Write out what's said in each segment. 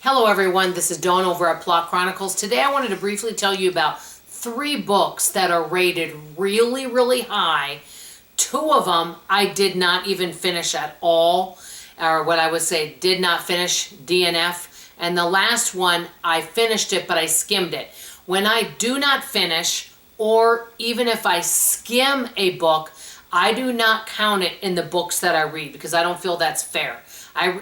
Hello everyone, this is Dawn over at Plot Chronicles. Today I wanted to briefly tell you about 3 books that are rated really, really high. 2 of them I did not even finish at all, or what I would say did not finish, DNF. And the last one, I finished it, but I skimmed it. When I do not finish, or even if I skim a book, I do not count it in the books that I read because I don't feel that's fair.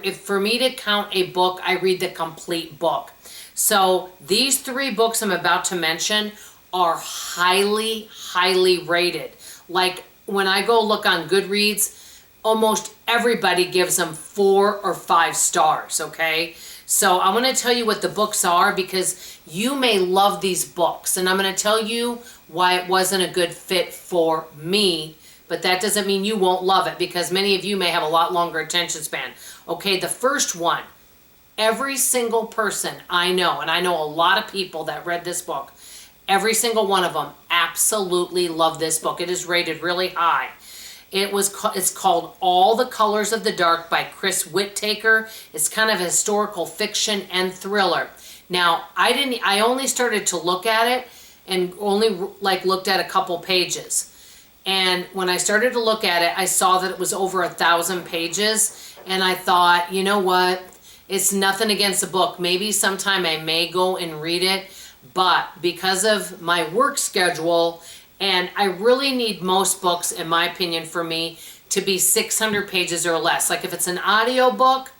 If for me to count a book, I read the complete book. So these 3 books I'm about to mention are highly, highly rated. Like when I go look on Goodreads, almost everybody gives them 4 or 5 stars, okay? So I'm going to tell you what the books are because you may love these books. And I'm going to tell you why it wasn't a good fit for me. But that doesn't mean you won't love it because many of you may have a lot longer attention span. Okay, the first one, every single person I know, and I know a lot of people that read this book, every single one of them absolutely love this book. It is rated really high. It's called All the Colors of the Dark by Chris Whittaker. It's kind of historical fiction and thriller. Now, I only started to look at it and only looked at a couple pages. And when I started to look at it, I saw that it was over 1,000 pages. And I thought, you know what? It's nothing against the book. Maybe sometime I may go and read it. But because of my work schedule, and I really need most books, in my opinion, for me, to be 600 pages or less. Like if it's an audio book,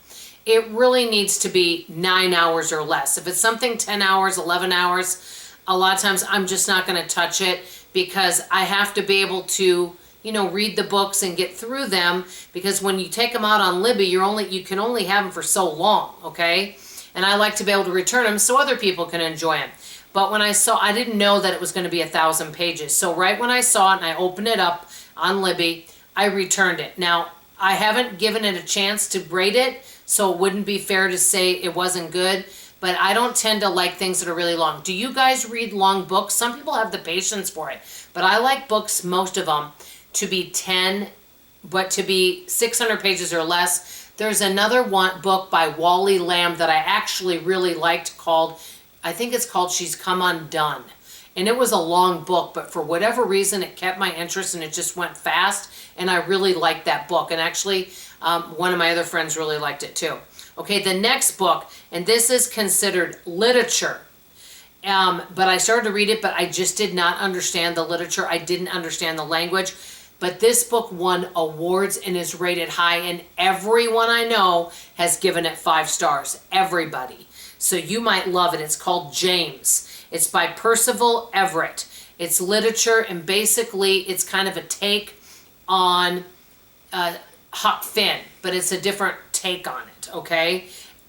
it really needs to be 9 hours or less. If it's something 10 hours, 11 hours, a lot of times I'm just not going to touch it because I have to be able to, read the books and get through them because when you take them out on Libby, you can only have them for so long, okay? And I like to be able to return them so other people can enjoy them. But when I didn't know that it was going to be 1,000 pages. So right when I saw it and I opened it up on Libby, I returned it. Now, I haven't given it a chance to rate it, so it wouldn't be fair to say it wasn't good. But I don't tend to like things that are really long. Do you guys read long books? Some people have the patience for it. But I like books, most of them, to be 10, but to be 600 pages or less. There's another book by Wally Lamb that I actually really liked called, I think it's called She's Come Undone. And it was a long book, but for whatever reason, it kept my interest and it just went fast. And I really liked that book. And actually, one of my other friends really liked it too. Okay, the next book, and this is considered literature, but I started to read it, but I just did not understand the literature. I didn't understand the language, but this book won awards and is rated high, and everyone I know has given it 5 stars. Everybody. So you might love it. It's called James. It's by Percival Everett. It's literature, and basically it's kind of a take on Huck Finn, but it's a different take on it, okay?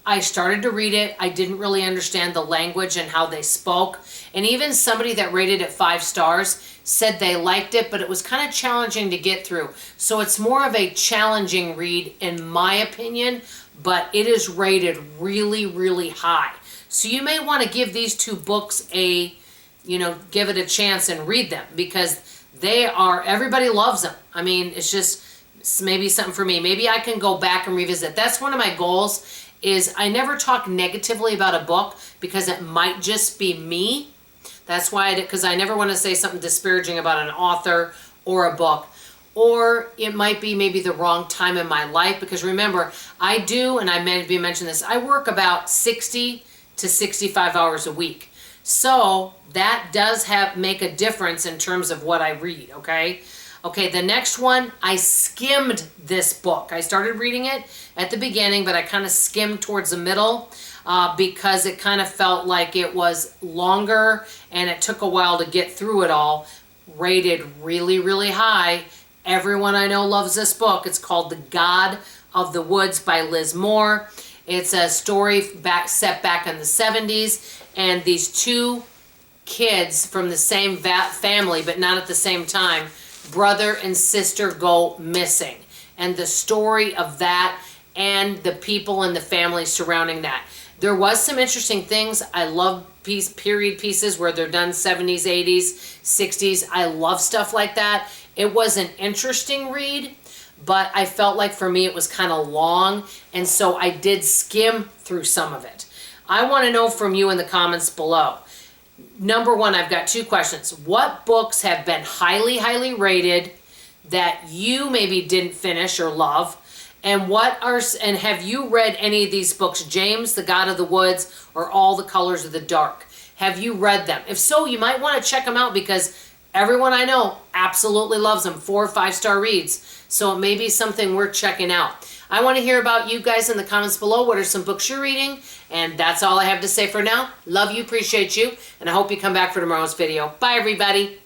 I started to read it. I didn't really understand the language and how they spoke. And even somebody that rated it 5 stars said they liked it, but it was kind of challenging to get through. So it's more of a challenging read in my opinion, but it is rated really, really high. So you may want to give these 2 books give it a chance and read them because everybody loves them. I mean, it's maybe something for me. Maybe I can go back and revisit. That's one of my goals is I never talk negatively about a book because it might just be me. That's why because I never want to say something disparaging about an author or a book. Or it might be maybe the wrong time in my life because remember, I do, and I maybe mentioned this, I work about 60 to 65 hours a week. So that does make a difference in terms of what I read, okay? Okay, the next one, I skimmed this book. I started reading it at the beginning, but I kind of skimmed towards the middle because it kind of felt like it was longer and it took a while to get through it all. Rated really, really high. Everyone I know loves this book. It's called The God of the Woods by Liz Moore. It's a story set back in the 70s, and these 2 kids from the same family, but not at the same time, brother and sister go missing, and the story of that and the people and the family surrounding that. There was some interesting things. I love period pieces where they're done 70s, 80s, 60s. I love stuff like that. It was an interesting read, but I felt like for me it was kind of long, and so I did skim through some of it. I want to know from you in the comments below. Number one, I've got two questions. What books have been highly, highly rated that you maybe didn't finish or love? And have you read any of these books, James, the God of the Woods, or All the Colors of the Dark? Have you read them? If so, you might want to check them out because everyone I know absolutely loves them. 4 or 5 star reads. So it may be something worth checking out. I want to hear about you guys in the comments below. What are some books you're reading? And that's all I have to say for now. Love you, appreciate you, and I hope you come back for tomorrow's video. Bye, everybody.